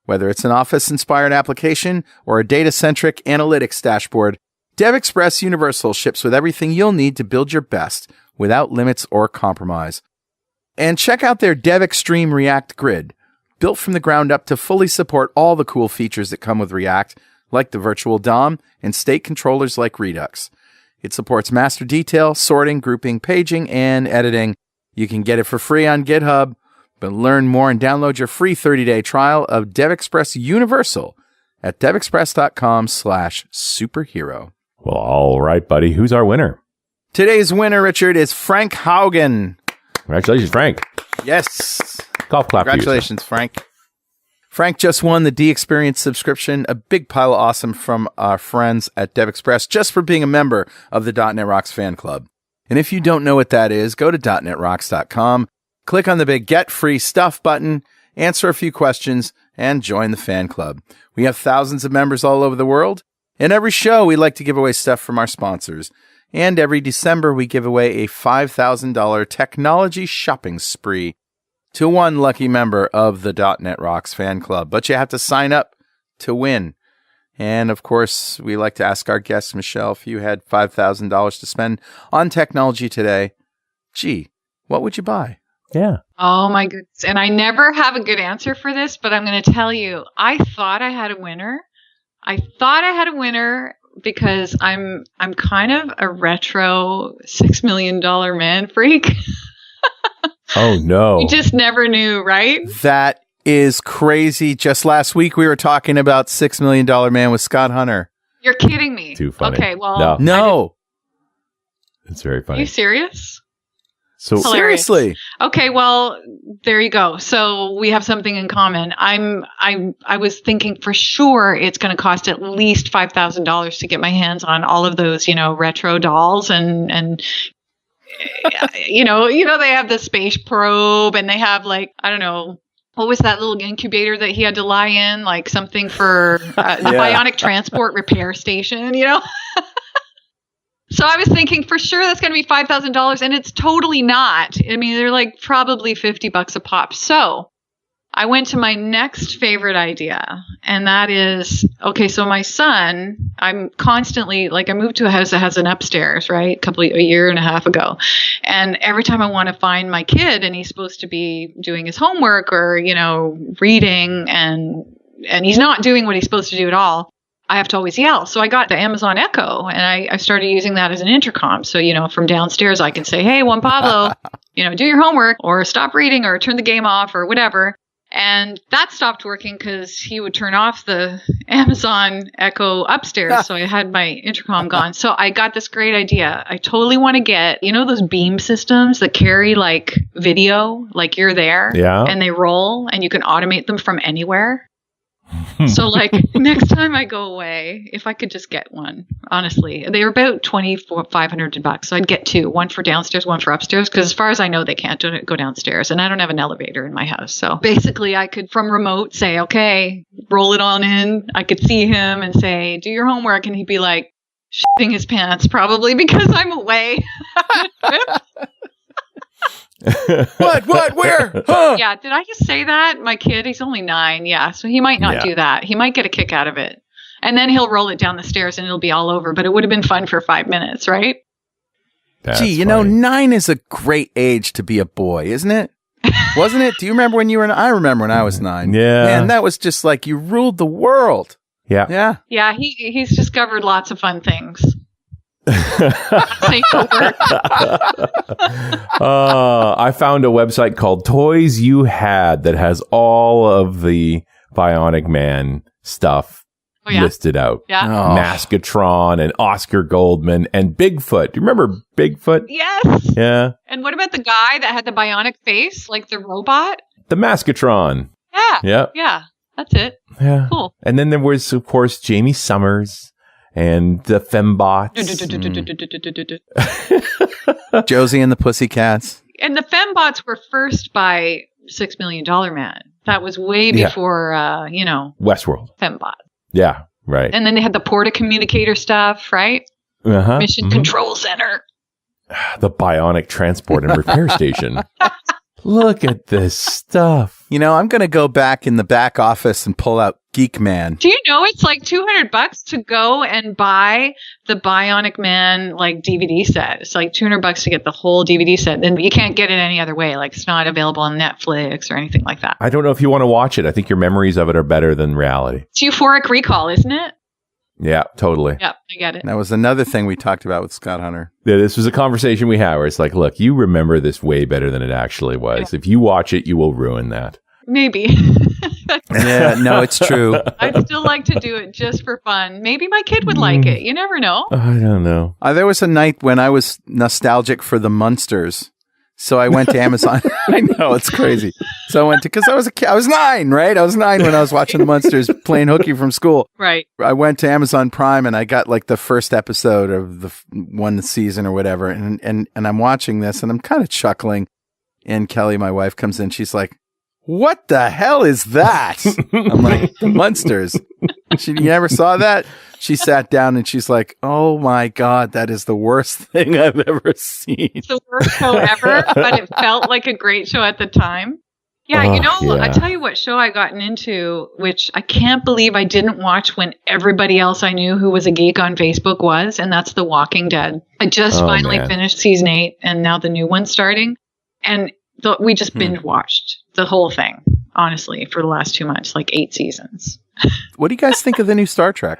Whether it's an Office-inspired application or a data-centric analytics dashboard, DevExpress Universal ships with everything you'll need to build your best without limits or compromise. And check out their DevExtreme React Grid, built from the ground up to fully support all the cool features that come with React, like the virtual DOM and state controllers like Redux. It supports master detail, sorting, grouping, paging, and editing. You can get it for free on GitHub, but learn more and download your free 30-day trial of DevExpress Universal at devexpress.com/superhero. Well, all right, buddy. Who's our winner? Today's winner, Richard, is Frank Haugen. Congratulations, Frank. Yes. Golf clap. Congratulations, Frank. Frank just won the DXperience subscription, a big pile of awesome from our friends at DevExpress, just for being a member of the .NET Rocks fan club. And if you don't know what that is, go to .NETRocks.com, Click on the big Get Free Stuff button, answer a few questions, and join the fan club. We have thousands of members all over the world. In every show, we like to give away stuff from our sponsors. And every December, we give away a $5,000 technology shopping spree to one lucky member of the .NET Rocks fan club. But you have to sign up to win. And, of course, we like to ask our guests, Michele, if you had $5,000 to spend on technology today, gee, what would you buy? Yeah. Oh, my goodness. And I never have a good answer for this, but I'm going to tell you, I thought I had a winner. Because I'm kind of a retro $6 million man freak. Oh, no. You just never knew, right? That is crazy. Just last week, we were talking about $6 Million Man with Scott Hunter. You're kidding me. Too funny. Okay, well. No. It's very funny. Are you serious? So seriously. Okay, well, there you go. So we have something in common. I was thinking for sure it's going to cost at least $5,000 to get my hands on all of those, retro dolls and you know, they have the space probe and they have like, I don't know, what was that little incubator that he had to lie in? Like something for the bionic transport repair station, So I was thinking for sure that's going to be $5,000 and it's totally not. I mean, they're like probably $50 a pop. So I went to my next favorite idea and that is, okay, so my son, I'm constantly like, I moved to a house that has an upstairs, right? A year and a half ago. And every time I want to find my kid and he's supposed to be doing his homework or, reading and he's not doing what he's supposed to do at all, I have to always yell. So I got the Amazon Echo and I started using that as an intercom. So, from downstairs I can say, hey, Juan Pablo, do your homework or stop reading or turn the game off or whatever. And that stopped working because he would turn off the Amazon Echo upstairs. So I had my intercom gone. So I got this great idea. I totally want to get, those beam systems that carry like video, like you're there and they roll and you can automate them from anywhere. So like next time I go away, if I could just get one, honestly, they were about $2,500. So I'd get two, one for downstairs, one for upstairs. Because as far as I know, they can't go downstairs and I don't have an elevator in my house. So basically I could from remote say, okay, roll it on in. I could see him and say, do your homework. And he'd be like shitting his pants probably because I'm away. What, where? Huh? Yeah, did I just say that? My kid, he's only 9. Yeah, so he might not do that. He might get a kick out of it. And then he'll roll it down the stairs and it'll be all over. But it would have been fun for 5 minutes, right? That's Gee, funny. 9 is a great age to be a boy, isn't it? Wasn't it? Do you remember when you were I remember when I was 9. Yeah. Man, that was just like you ruled the world. Yeah. Yeah. Yeah, he's discovered lots of fun things. I found a website called Toys You Had that has all of the Bionic Man stuff listed out. Yeah. Oh. Maskatron and Oscar Goldman and Bigfoot. Do you remember Bigfoot? Yes. Yeah. And what about the guy that had the bionic face, like the robot? The Maskatron. Yeah. Yeah. Yeah. That's it. Yeah. Cool. And then there was, of course, Jamie Summers. And the Fembots. Josie and the Pussycats. And the Fembots were first by $6 Million Man. That was way before, Westworld. Fembot. Yeah, right. And then they had the Porta Communicator stuff, right? Uh-huh. Mission Control Center. The Bionic Transport and Repair Station. Look at this stuff. I'm going to go back in the back office and pull out Geek Man. Do you know it's like $200 to go and buy the Bionic Man like DVD set? It's like $200 to get the whole DVD set. And you can't get it any other way. Like it's not available on Netflix or anything like that. I don't know if you want to watch it. I think your memories of it are better than reality. It's euphoric recall, isn't it? Yeah, totally. Yep, I get it. That was another thing we talked about with Scott Hunter. Yeah, this was a conversation we had where it's like, look, you remember this way better than it actually was. Yeah. If you watch it, you will ruin that. Maybe. Yeah, no, it's true. I'd still like to do it just for fun. Maybe my kid would like it. You never know. I don't know. There was a night when I was nostalgic for the Munsters. So I went to Amazon. I know, it's crazy. So I went to, because I was a kid. I was 9, right? I was 9 when I was watching the Munsters playing hooky from school. Right. I went to Amazon Prime and I got like the first episode of the one season or whatever. And I'm watching this and I'm kind of chuckling. And Kelly, my wife, comes in. She's like, "What the hell is that?" I'm like, "The Munsters." You never saw that? She sat down and she's like, "Oh my God, that is the worst thing I've ever seen." It's the worst show ever, but it felt like a great show at the time. Yeah, I tell you what show I gotten into, which I can't believe I didn't watch when everybody else I knew who was a geek on Facebook was, and that's The Walking Dead. I just finally finished season 8, and now the new one's starting. And we just binge watched the whole thing, honestly, for the last 2 months, like 8 seasons. What do you guys think of the new Star Trek?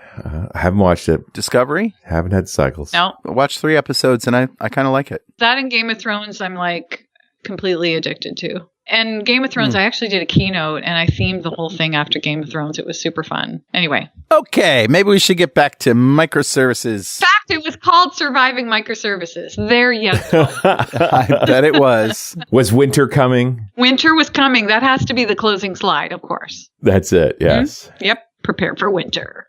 I haven't watched it. Discovery? Haven't had cycles. No. I watched 3 episodes, and I kind of like it. That and Game of Thrones, I'm like completely addicted to. And Game of Thrones, I actually did a keynote and I themed the whole thing after Game of Thrones. It was super fun. Anyway. Okay, maybe we should get back to microservices. In fact, it was called Surviving Microservices. There you go. I bet it was. Was winter coming? Winter was coming. That has to be the closing slide, of course. That's it, yes. Mm-hmm. Yep, prepare for winter.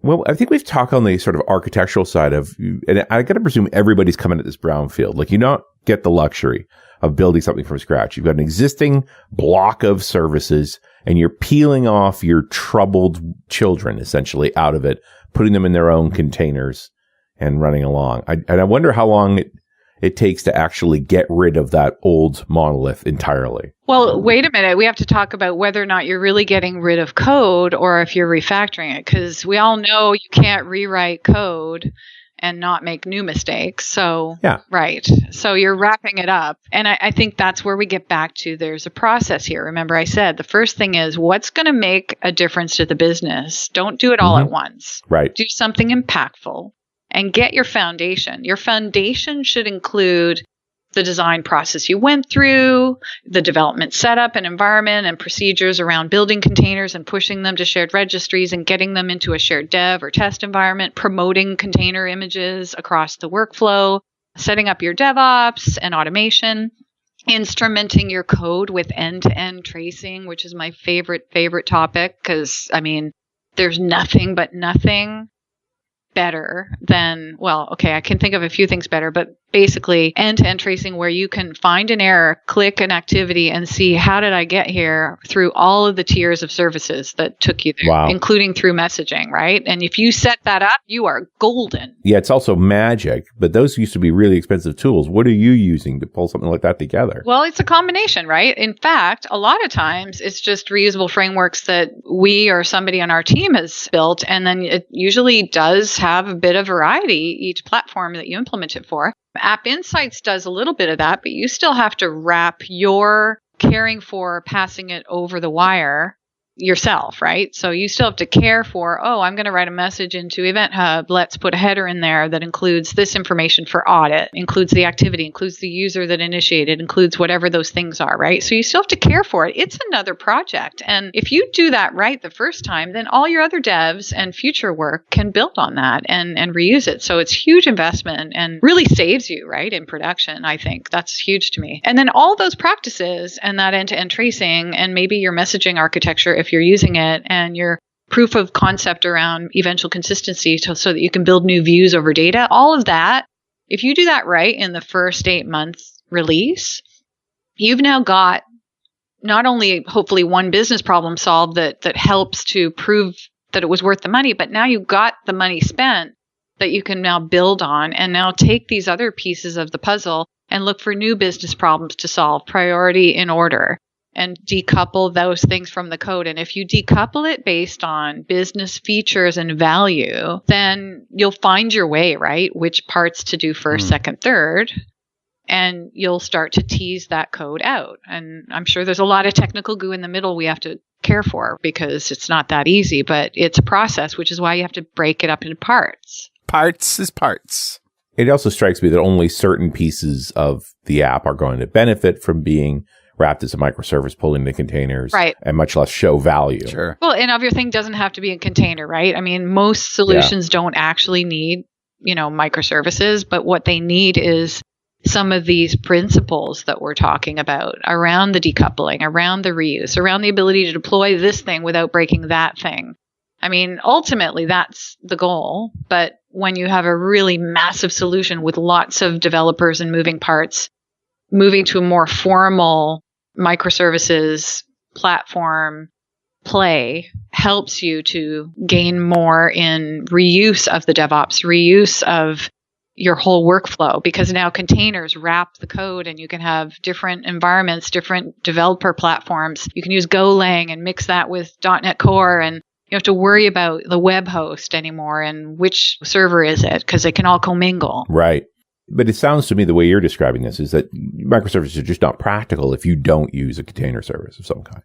Well, I think we've talked on the sort of architectural side of, and I got to presume everybody's coming at this brownfield. Like, you don't get the luxury of building something from scratch. You've got an existing block of services and you're peeling off your troubled children essentially out of it, putting them in their own containers and running along. And I wonder how long it takes to actually get rid of that old monolith entirely. Well, wait a minute. We have to talk about whether or not you're really getting rid of code or if you're refactoring it, because we all know you can't rewrite code and not make new mistakes. So, yeah. Right. So you're wrapping it up. And I think that's where we get back to there's a process here. Remember, I said the first thing is what's going to make a difference to the business? Don't do it all at once. Right. Do something impactful and get your foundation. Your foundation should include the design process you went through, the development setup and environment and procedures around building containers and pushing them to shared registries and getting them into a shared dev or test environment, promoting container images across the workflow, setting up your DevOps and automation, instrumenting your code with end-to-end tracing, which is my favorite topic because, I mean, there's nothing better than, well, okay, I can think of a few things better, but basically end-to-end tracing where you can find an error, click an activity, and see how did I get here through all of the tiers of services that took you there, including through messaging, right? And if you set that up, you are golden. Yeah, it's also magic, but those used to be really expensive tools. What are you using to pull something like that together? Well, it's a combination, right? In fact, a lot of times it's just reusable frameworks that we or somebody on our team has built, and then it usually does have a bit of variety each platform that you implement it for. App Insights does a little bit of that, but you still have to wrap your caring for passing it over the wire yourself, right? So you still have to care for, I'm going to write a message into Event Hub. Let's put a header in there that includes this information for audit, includes the activity, includes the user that initiated, includes whatever those things are, right? So you still have to care for it. It's another project. And if you do that right the first time, then all your other devs and future work can build on that and reuse it. So it's huge investment and really saves you, right, in production, I think. That's huge to me. And then all those practices and that end-to-end tracing and maybe your messaging architecture, if you're using it, and your proof of concept around eventual consistency so that you can build new views over data, all of that, if you do that right in the first 8 months release, you've now got not only hopefully one business problem solved that helps to prove that it was worth the money, but now you've got the money spent that you can now build on and now take these other pieces of the puzzle and look for new business problems to solve, priority in order, and decouple those things from the code. And if you decouple it based on business features and value, then you'll find your way, right? Which parts to do first, second, third, and you'll start to tease that code out. And I'm sure there's a lot of technical goo in the middle we have to care for because it's not that easy, but it's a process, which is why you have to break it up into parts. Parts is parts. It also strikes me that only certain pieces of the app are going to benefit from being wrapped as a microservice, pulling the containers, right, and much less show value. Sure. Well, and everything doesn't have to be a container, right? I mean, most solutions don't actually need, microservices, but what they need is some of these principles that we're talking about around the decoupling, around the reuse, around the ability to deploy this thing without breaking that thing. I mean, ultimately, that's the goal. But when you have a really massive solution with lots of developers and moving parts, moving to a more formal microservices platform play helps you to gain more in reuse of the DevOps, reuse of your whole workflow, because now containers wrap the code and you can have different environments, different developer platforms. You can use Golang and mix that with .NET Core, and you don't have to worry about the web host anymore and which server is it, because they can all commingle. Right. But it sounds to me the way you're describing this is that microservices are just not practical if you don't use a container service of some kind.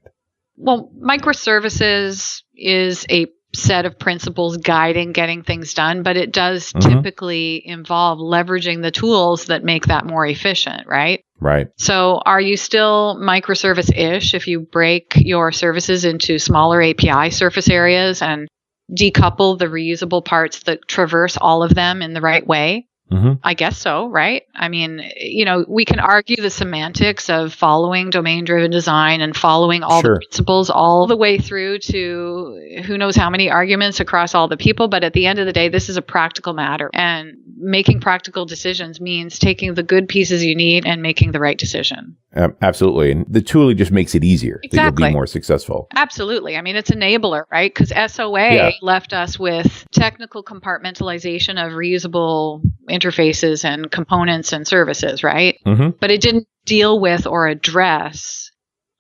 Well, microservices is a set of principles guiding getting things done, but it does typically involve leveraging the tools that make that more efficient, right? Right. So are you still microservice-ish if you break your services into smaller API surface areas and decouple the reusable parts that traverse all of them in the right way? I guess so, right? I mean, we can argue the semantics of following domain-driven design and following all the principles all the way through to who knows how many arguments across all the people. But at the end of the day, this is a practical matter. And making practical decisions means taking the good pieces you need and making the right decision. Absolutely. And the tooling just makes it easier that you'll be more successful. Absolutely. I mean, it's enabler, right? Because SOA left us with technical compartmentalization of reusable interfaces and components and services, right? But it didn't deal with or address,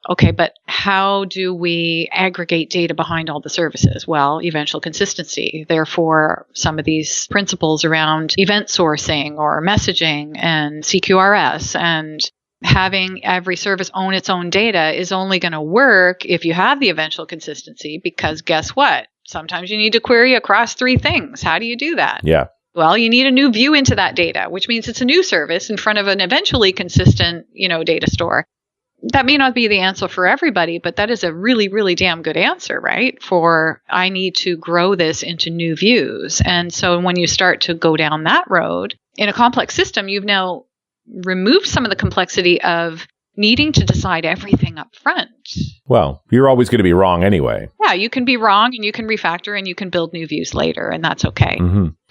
okay, but how do we aggregate data behind all the services? Well, eventual consistency. Therefore, some of these principles around event sourcing or messaging and CQRS and having every service own its own data is only going to work if you have the eventual consistency, because guess what? Sometimes you need to query across 3 things. How do you do that? Yeah. Well, you need a new view into that data, which means it's a new service in front of an eventually consistent, data store. That may not be the answer for everybody, but that is a really, really damn good answer, right? For I need to grow this into new views. And so when you start to go down that road in a complex system, you've now removed some of the complexity of needing to decide everything up front. Well, you're always going to be wrong anyway. Yeah, you can be wrong and you can refactor and you can build new views later, and that's okay.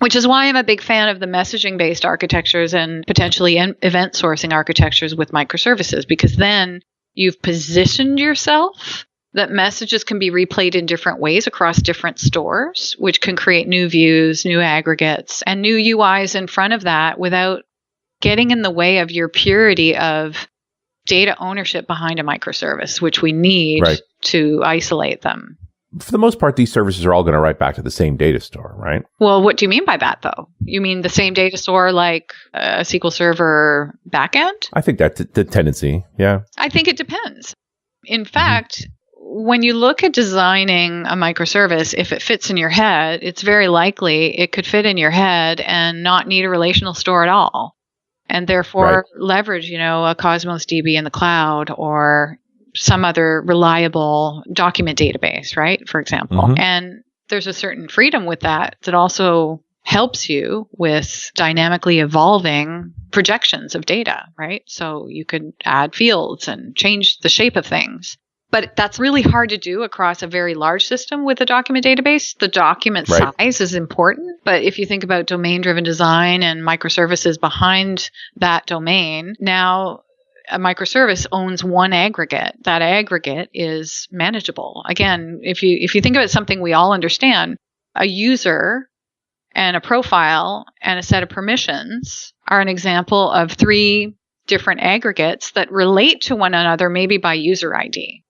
Which is why I'm a big fan of the messaging-based architectures and potentially event sourcing architectures with microservices, because then you've positioned yourself that messages can be replayed in different ways across different stores, which can create new views, new aggregates, and new UIs in front of that without getting in the way of your purity of data ownership behind a microservice, which we need to isolate them. For the most part, these services are all going to write back to the same data store, right? Well, what do you mean by that, though? You mean the same data store like a SQL Server backend? I think that's the tendency, yeah. I think it depends. In fact, when you look at designing a microservice, if it fits in your head, it's very likely it could fit in your head and not need a relational store at all. And therefore leverage, a Cosmos DB in the cloud or some other reliable document database, right? For example. And there's a certain freedom with that also helps you with dynamically evolving projections of data, right? So you could add fields and change the shape of things. But that's really hard to do across a very large system with a document database. The document size is important. But if you think about domain-driven design and microservices behind that domain, now a microservice owns one aggregate. That aggregate is manageable. Again, if you think about something we all understand, a user and a profile and a set of permissions are an example of 3 different aggregates that relate to one another, maybe by user ID.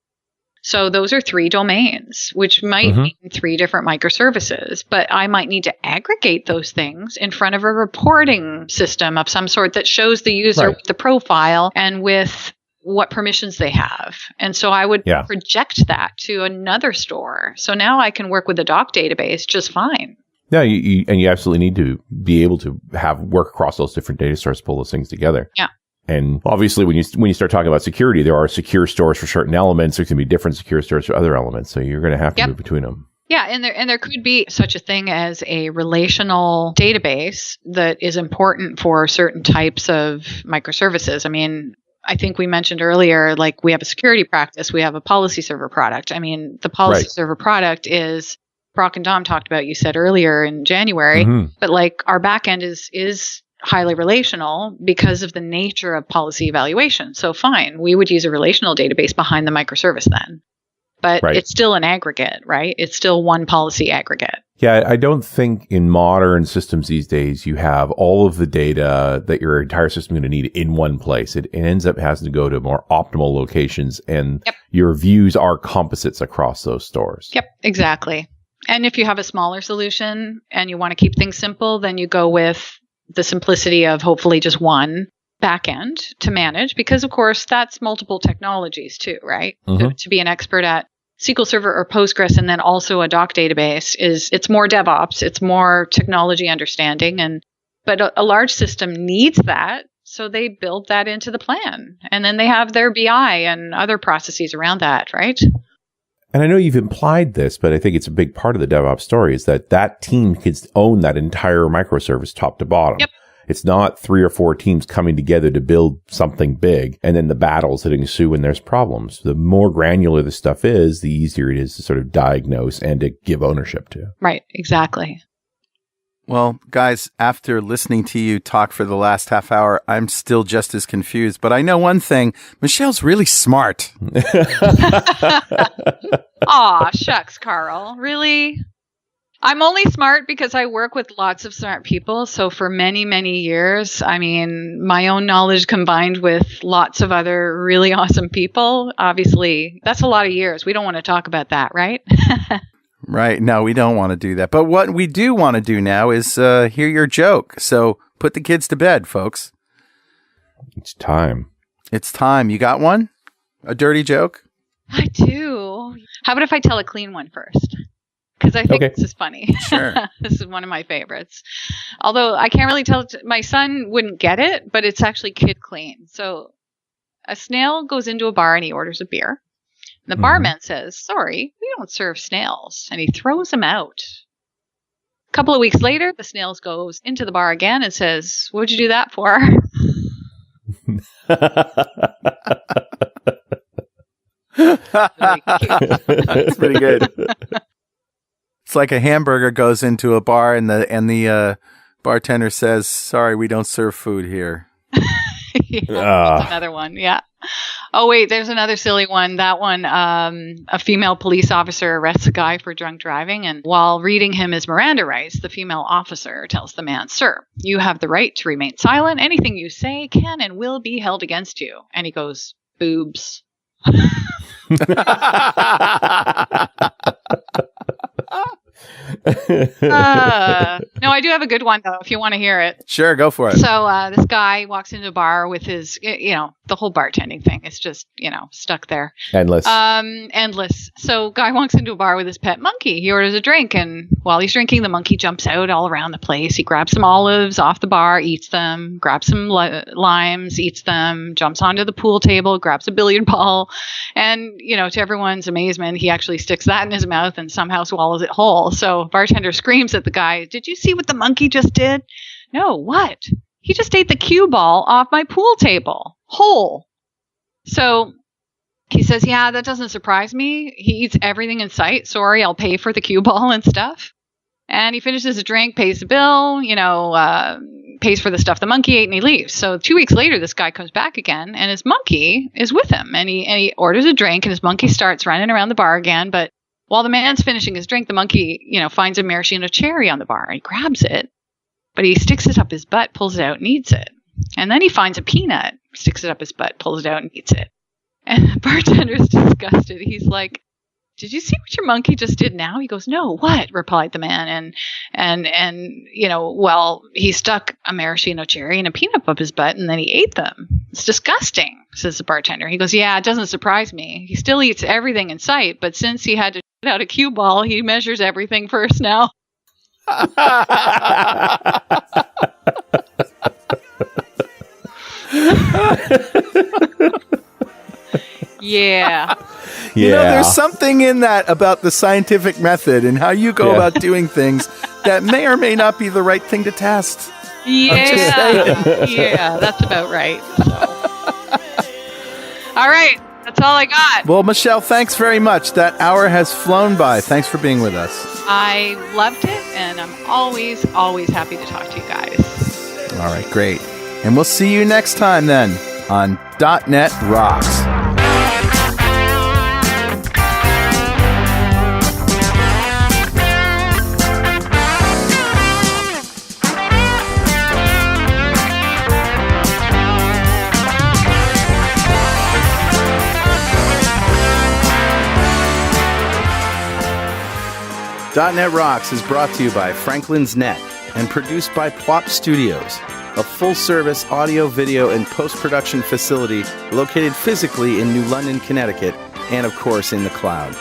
So those are 3 domains, which might mean 3 different microservices, but I might need to aggregate those things in front of a reporting system of some sort that shows the user with the profile and with what permissions they have. And so I would project that to another store. So now I can work with the doc database just fine. Yeah, you absolutely need to be able to work across those different data stores, pull those things together. Yeah. And obviously, when you start talking about security, there are secure stores for certain elements. There can be different secure stores for other elements. So you're going to have to move between them. Yeah, and there could be such a thing as a relational database that is important for certain types of microservices. I mean, I think we mentioned earlier, like we have a security practice, we have a policy server product. I mean, the policy server product is, Brock and Dom talked about, you said earlier in January, but like our backend is highly relational because of the nature of policy evaluation. So fine, we would use a relational database behind the microservice then. But it's still an aggregate, right? It's still one policy aggregate. Yeah, I don't think in modern systems these days you have all of the data that your entire system is going to need in one place. It ends up having to go to more optimal locations, and your views are composites across those stores. Yep, exactly. And if you have a smaller solution and you want to keep things simple, then you go with the simplicity of hopefully just one backend to manage, because of course that's multiple technologies too, right? To be an expert at SQL Server or Postgres and then also a doc database it's more DevOps, it's more technology understanding, but a large system needs that, so they build that into the plan, and then they have their BI and other processes around that, right? And I know you've implied this, but I think it's a big part of the DevOps story is that team can own that entire microservice top to bottom. Yep. It's not 3 or 4 teams coming together to build something big and then the battles that ensue when there's problems. The more granular the stuff is, the easier it is to sort of diagnose and to give ownership to. Right, exactly. Well, guys, after listening to you talk for the last half hour, I'm still just as confused. But I know one thing. Michelle's really smart. Aw, shucks, Carl. Really? I'm only smart because I work with lots of smart people. So for many, many years, I mean, my own knowledge combined with lots of other really awesome people, obviously, that's a lot of years. We don't want to talk about that, right? Right. No, we don't want to do that. But what we do want to do now is hear your joke. So put the kids to bed, folks. It's time. It's time. You got one? A dirty joke? I do. How about if I tell a clean one first? Because I think this is funny. Sure. This is one of my favorites. Although I can't really tell. My son wouldn't get it, but it's actually kid clean. So a snail goes into a bar and he orders a beer. And the barman says, "Sorry, we don't serve snails." And he throws them out. A couple of weeks later, the snails goes into the bar again and says, "What'd you do that for?" That's pretty good. It's like a hamburger goes into a bar and the bartender says, "Sorry, we don't serve food here." That's another one. Yeah. Oh, wait, there's another silly one. That one, a female police officer arrests a guy for drunk driving. And while reading him his Miranda rights, the female officer tells the man, "Sir, you have the right to remain silent. Anything you say can and will be held against you." And he goes, "Boobs." No, I do have a good one, though, if you want to hear it. Sure, go for it. So this guy walks into a bar with his, the whole bartending thing. It's just, stuck there. Endless. Endless. So guy walks into a bar with his pet monkey. He orders a drink, and while he's drinking, the monkey jumps out all around the place. He grabs some olives off the bar, eats them, grabs some limes, eats them, jumps onto the pool table, grabs a billiard ball, and, to everyone's amazement, he actually sticks that in his mouth and somehow swallows it whole. So bartender screams at the guy, "Did you see what the monkey just did?" "No, what?" "He just ate the cue ball off my pool table. Whole." So he says, "Yeah, that doesn't surprise me. He eats everything in sight. Sorry, I'll pay for the cue ball and stuff." And he finishes a drink, pays the bill, pays for the stuff the monkey ate, and he leaves. So 2 weeks later, this guy comes back again, and his monkey is with him. And he orders a drink, and his monkey starts running around the bar again. But while the man's finishing his drink, the monkey, finds a maraschino cherry on the bar. He grabs it, but he sticks it up his butt, pulls it out, and eats it. And then he finds a peanut, sticks it up his butt, pulls it out, and eats it. And the bartender's disgusted. He's like, "Did you see what your monkey just did now?" He goes, "No, what?" replied the man. And he stuck a maraschino cherry and a peanut up his butt, and then he ate them. "It's disgusting," says the bartender. He goes, "Yeah, it doesn't surprise me. He still eats everything in sight, but since he had to shit out a cue ball, he measures everything first now." Yeah. There's something in that about the scientific method and how you go about doing things that may or may not be the right thing to test. Yeah, that's about right. So. All right, that's all I got. Well, Michele, thanks very much. That hour has flown by. Thanks for being with us. I loved it, and I'm always, always happy to talk to you guys. All right, great. And we'll see you next time then on .NET Rocks. .NET Rocks is brought to you by Franklin's Net and produced by Pwop Studios, a full-service audio, video, and post-production facility located physically in New London, Connecticut, and of course in the cloud.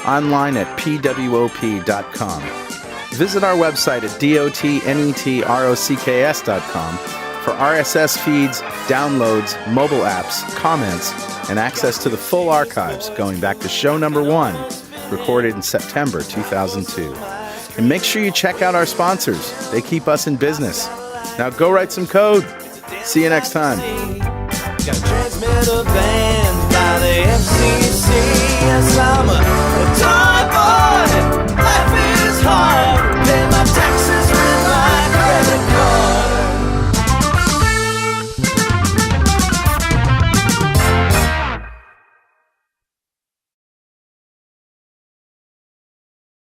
Online at pwop.com. Visit our website at dotnetrocks.com for RSS feeds, downloads, mobile apps, comments, and access to the full archives going back to show number 1, recorded in September 2002. And make sure you check out our sponsors. They keep us in business. Now go write some code. See you next time. Got a transmitter banned by the FCC. Yes, I'm a